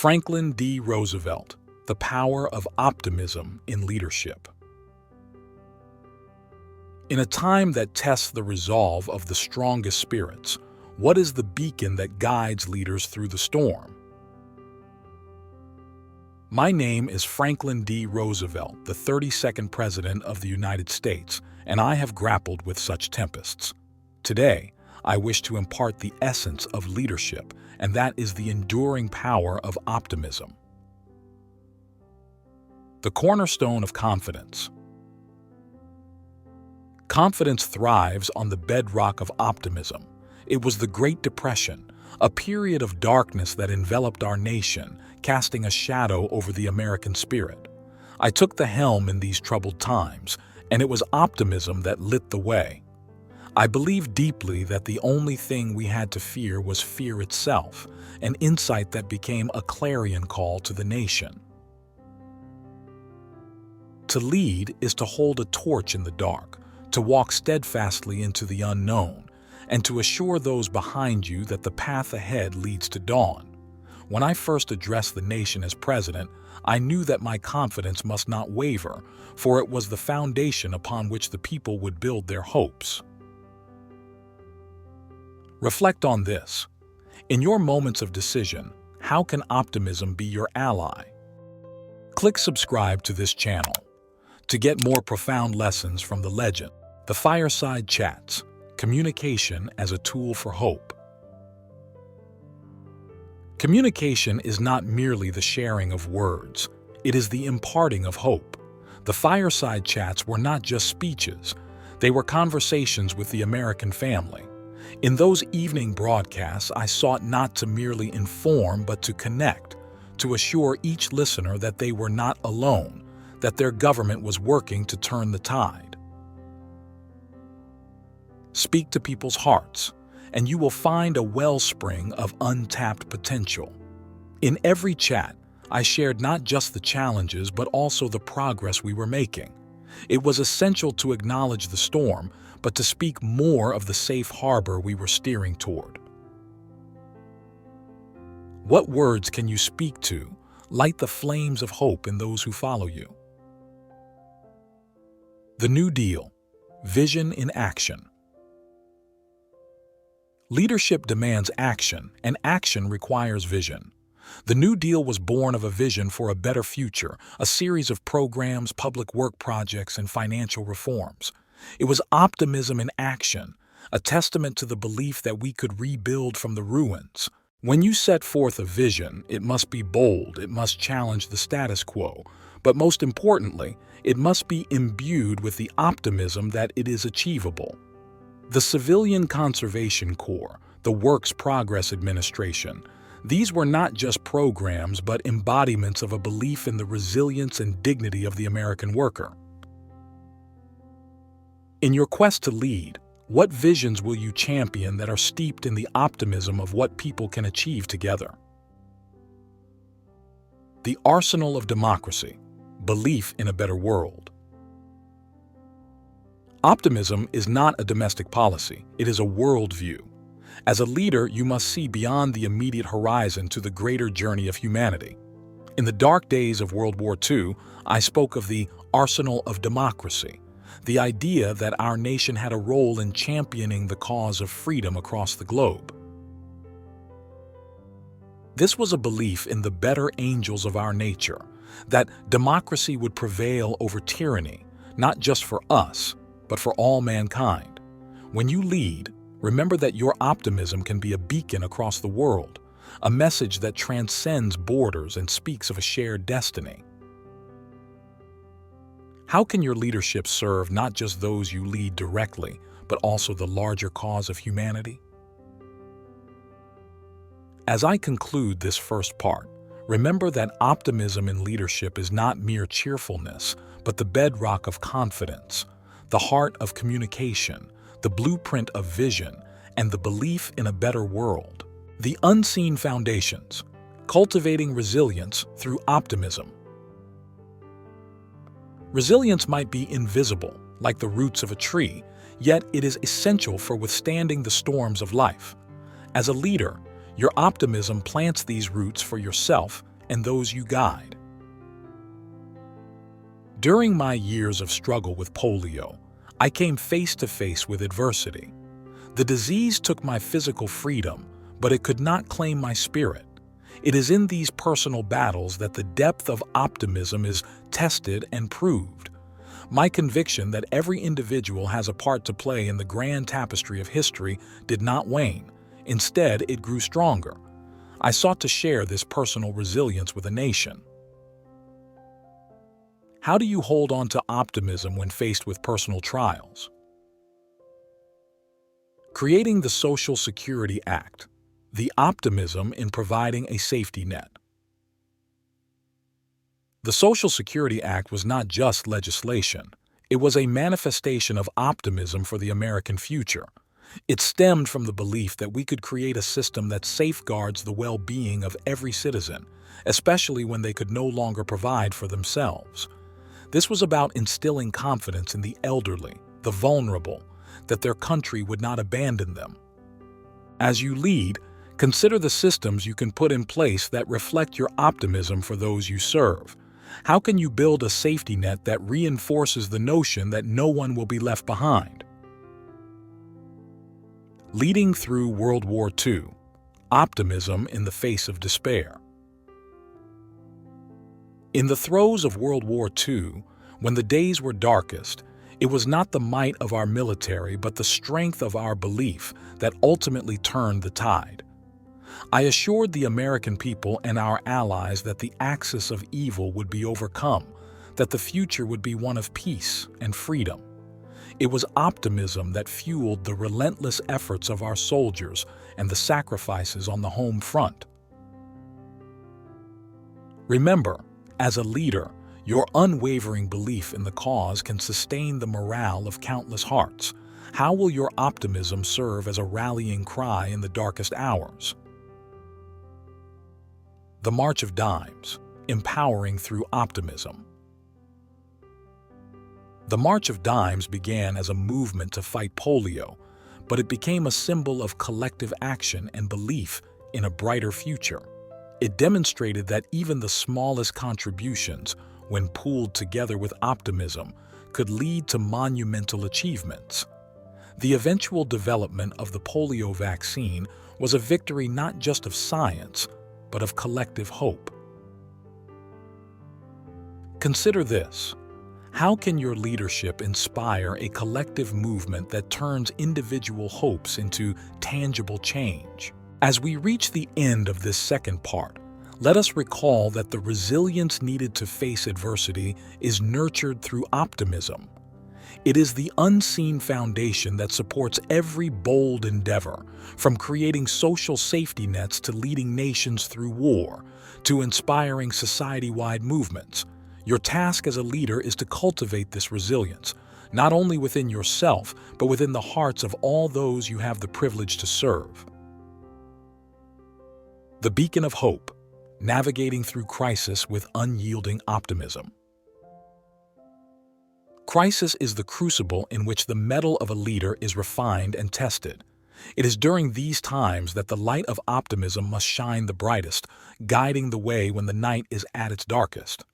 Franklin D. Roosevelt, The Power of Optimism in Leadership. In a time that tests the resolve of the strongest spirits, what is the beacon that guides leaders through the storm? My name is Franklin D. Roosevelt, the 32nd President of the United States, and I have grappled with such tempests. Today, I wish to impart the essence of leadership, and that is the enduring power of optimism. The cornerstone of confidence. Confidence thrives on the bedrock of optimism. It was the Great Depression, a period of darkness that enveloped our nation, casting a shadow over the American spirit. I took the helm in these troubled times, and it was optimism that lit the way. I believed deeply that the only thing we had to fear was fear itself, an insight that became a clarion call to the nation. To lead is to hold a torch in the dark, to walk steadfastly into the unknown, and to assure those behind you that the path ahead leads to dawn. When I first addressed the nation as president, I knew that my confidence must not waver, for it was the foundation upon which the people would build their hopes. Reflect on this. In your moments of decision, how can optimism be your ally? Click subscribe to this channel to get more profound lessons from the legend, the Fireside Chats, communication as a tool for hope. Communication is not merely the sharing of words, it is the imparting of hope. The Fireside Chats were not just speeches, they were conversations with the American family. In those evening broadcasts, I sought not to merely inform but to connect, to assure each listener that they were not alone, that their government was working to turn the tide. Speak to people's hearts, and you will find a wellspring of untapped potential. In every chat, I shared not just the challenges but also the progress we were making. It was essential to acknowledge the storm, but to speak more of the safe harbor we were steering toward. What words can you speak to light the flames of hope in those who follow you? The New Deal, vision in action. Leadership demands action, and action requires vision. The New Deal was born of a vision for a better future, a series of programs, public work projects, and financial reforms. It was optimism in action, a testament to the belief that we could rebuild from the ruins. When you set forth a vision, it must be bold, it must challenge the status quo, but most importantly, it must be imbued with the optimism that it is achievable. The Civilian Conservation Corps, the Works Progress Administration, these were not just programs but embodiments of a belief in the resilience and dignity of the American worker. In your quest to lead, what visions will you champion that are steeped in the optimism of what people can achieve together? The arsenal of democracy, belief in a better world. Optimism is not a domestic policy, it is a worldview. As a leader, you must see beyond the immediate horizon to the greater journey of humanity. In the dark days of World War II, I spoke of the arsenal of democracy, the idea that our nation had a role in championing the cause of freedom across the globe. This was a belief in the better angels of our nature, that democracy would prevail over tyranny, not just for us, but for all mankind. When you lead, remember that your optimism can be a beacon across the world, a message that transcends borders and speaks of a shared destiny. How can your leadership serve not just those you lead directly, but also the larger cause of humanity? As I conclude this first part, remember that optimism in leadership is not mere cheerfulness, but the bedrock of confidence, the heart of communication, the blueprint of vision, and the belief in a better world. The unseen foundations, cultivating resilience through optimism. Resilience might be invisible, like the roots of a tree, yet it is essential for withstanding the storms of life. As a leader, your optimism plants these roots for yourself and those you guide. During my years of struggle with polio, I came face to face with adversity. The disease took my physical freedom, but it could not claim my spirit. It is in these personal battles that the depth of optimism is tested and proved. My conviction that every individual has a part to play in the grand tapestry of history did not wane. Instead, it grew stronger. I sought to share this personal resilience with a nation. How do you hold on to optimism when faced with personal trials? Creating the Social Security Act, the optimism in providing a safety net. The Social Security Act was not just legislation. It was a manifestation of optimism for the American future. It stemmed from the belief that we could create a system that safeguards the well-being of every citizen, especially when they could no longer provide for themselves. This was about instilling confidence in the elderly, the vulnerable, that their country would not abandon them. As you lead, consider the systems you can put in place that reflect your optimism for those you serve. How can you build a safety net that reinforces the notion that no one will be left behind? Leading through World War II, optimism in the face of despair. In the throes of World War II, when the days were darkest, it was not the might of our military but the strength of our belief that ultimately turned the tide. I assured the American people and our allies that the axis of evil would be overcome, that the future would be one of peace and freedom. It was optimism that fueled the relentless efforts of our soldiers and the sacrifices on the home front. Remember, as a leader, your unwavering belief in the cause can sustain the morale of countless hearts. How will your optimism serve as a rallying cry in the darkest hours? The March of Dimes, empowering through optimism. The March of Dimes began as a movement to fight polio, but it became a symbol of collective action and belief in a brighter future. It demonstrated that even the smallest contributions, when pooled together with optimism, could lead to monumental achievements. The eventual development of the polio vaccine was a victory not just of science, but of collective hope. Consider this. How can your leadership inspire a collective movement that turns individual hopes into tangible change? As we reach the end of this second part, let us recall that the resilience needed to face adversity is nurtured through optimism. It is the unseen foundation that supports every bold endeavor, from creating social safety nets to leading nations through war, to inspiring society-wide movements. Your task as a leader is to cultivate this resilience, not only within yourself, but within the hearts of all those you have the privilege to serve. The Beacon of Hope, navigating through crisis with unyielding optimism. Crisis is the crucible in which the metal of a leader is refined and tested. It is during these times that the light of optimism must shine the brightest, guiding the way when the night is at its darkest.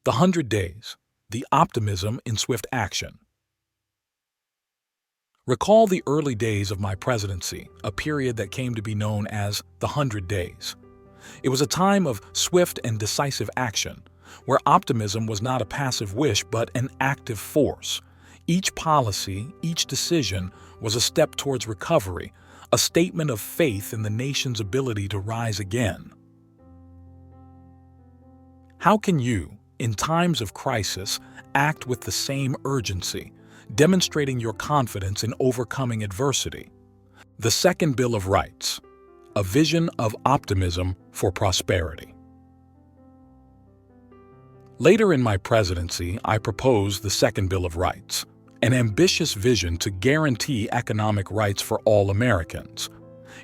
The 100 Days, the optimism in swift action. Recall the early days of my presidency, a period that came to be known as the 100 Days. It was a time of swift and decisive action, where optimism was not a passive wish but an active force. Each policy, each decision was a step towards recovery, a statement of faith in the nation's ability to rise again. How can you, in times of crisis, act with the same urgency, demonstrating your confidence in overcoming adversity? The Second Bill of Rights, a vision of optimism for prosperity. Later in my presidency, I proposed the Second Bill of Rights, an ambitious vision to guarantee economic rights for all Americans.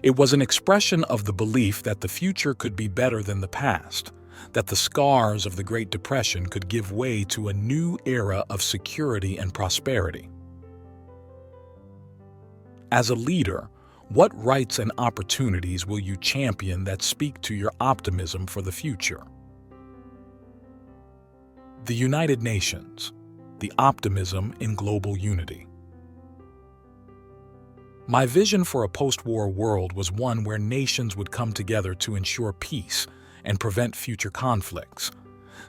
It was an expression of the belief that the future could be better than the past, that the scars of the Great Depression could give way to a new era of security and prosperity. As a leader, What rights and opportunities will you champion that speak to your optimism for the future? The United Nations, the optimism in global unity. My vision for a post-war world was one where nations would come together to ensure peace and prevent future conflicts.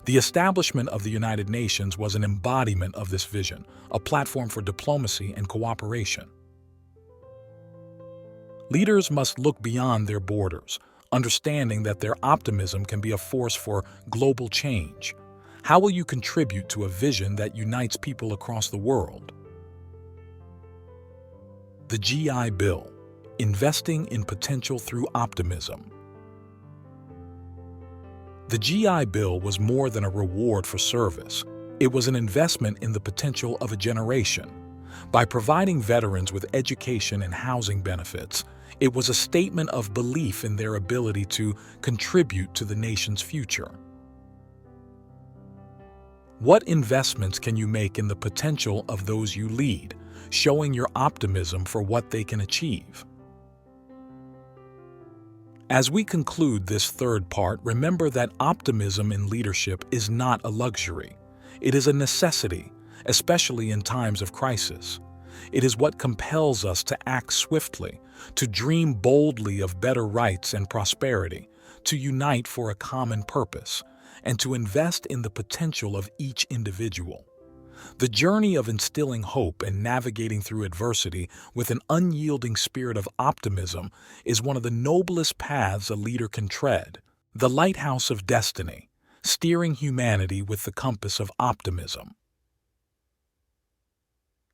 The establishment of the United Nations was an embodiment of this vision, a platform for diplomacy and cooperation. Leaders must look beyond their borders, understanding that their optimism can be a force for global change. How will you contribute to a vision that unites people across the world? The GI Bill, investing in potential through optimism. The GI Bill was more than a reward for service. It was an investment in the potential of a generation. By providing veterans with education and housing benefits, it was a statement of belief in their ability to contribute to the nation's future. What investments can you make in the potential of those you lead, showing your optimism for what they can achieve? As we conclude this third part, remember that optimism in leadership is not a luxury. It is a necessity, especially in times of crisis. It is what compels us to act swiftly, to dream boldly of better rights and prosperity, to unite for a common purpose, and to invest in the potential of each individual. The journey of instilling hope and navigating through adversity with an unyielding spirit of optimism is one of the noblest paths a leader can tread. The Lighthouse of Destiny, steering humanity with the compass of optimism.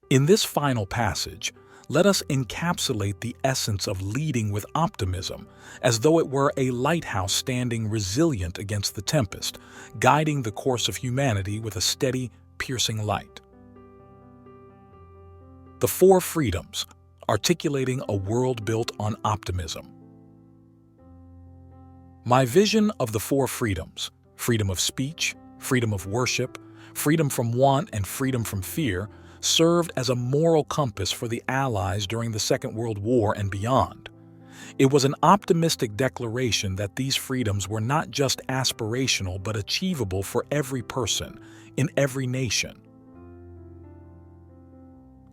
In this final passage, let us encapsulate the essence of leading with optimism as though it were a lighthouse standing resilient against the tempest, guiding the course of humanity with a steady, piercing light. The Four Freedoms, articulating a world built on optimism. My vision of the four freedoms, freedom of speech, freedom of worship, freedom from want, and freedom from fear, served as a moral compass for the Allies during the Second World War and beyond. It was an optimistic declaration that these freedoms were not just aspirational but achievable for every person, in every nation.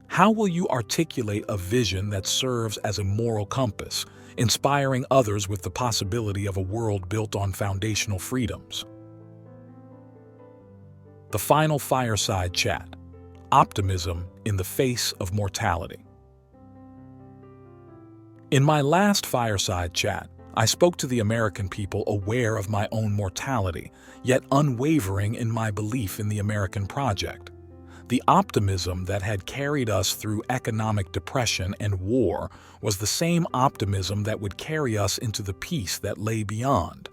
How will you articulate a vision that serves as a moral compass, inspiring others with the possibility of a world built on foundational freedoms? The final fireside chat. Optimism in the face of mortality. In my last fireside chat, I spoke to the American people aware of my own mortality, yet unwavering in my belief in the American project. The optimism that had carried us through economic depression and war was the same optimism that would carry us into the peace that lay beyond.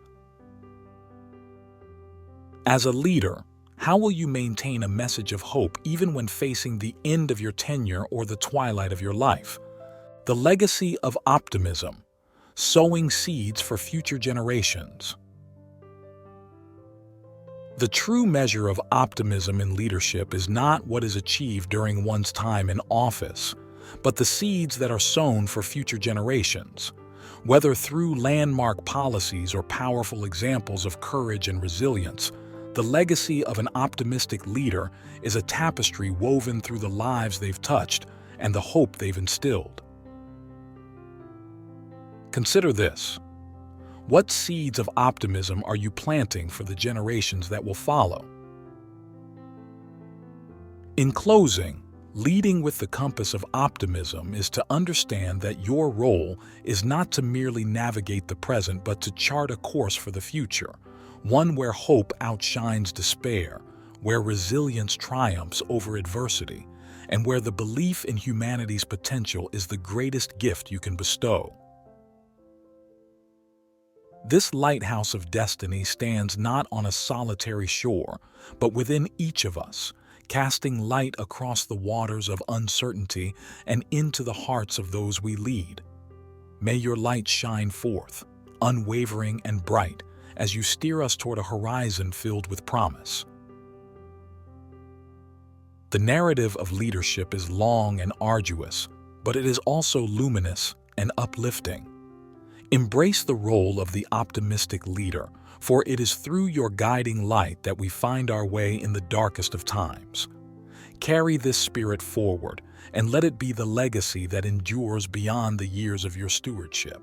As a leader, how will you maintain a message of hope even when facing the end of your tenure or the twilight of your life? The legacy of optimism, sowing seeds for future generations. The true measure of optimism in leadership is not what is achieved during one's time in office, but the seeds that are sown for future generations. Whether through landmark policies or powerful examples of courage and resilience, the legacy of an optimistic leader is a tapestry woven through the lives they've touched and the hope they've instilled. Consider this. What seeds of optimism are you planting for the generations that will follow? In closing, leading with the compass of optimism is to understand that your role is not to merely navigate the present but to chart a course for the future. One where hope outshines despair, where resilience triumphs over adversity, and where the belief in humanity's potential is the greatest gift you can bestow. This lighthouse of destiny stands not on a solitary shore, but within each of us, casting light across the waters of uncertainty and into the hearts of those we lead. May your light shine forth, unwavering and bright, as you steer us toward a horizon filled with promise. The narrative of leadership is long and arduous, but it is also luminous, and uplifting. Embrace the role of the optimistic leader, for it is through your guiding light that we find our way in the darkest of times. Carry this spirit forward, and let it be the legacy that endures beyond the years of your stewardship.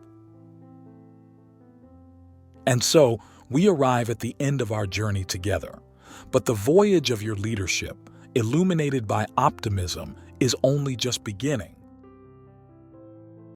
And so, we arrive at the end of our journey together. But the voyage of your leadership, illuminated by optimism, is only just beginning.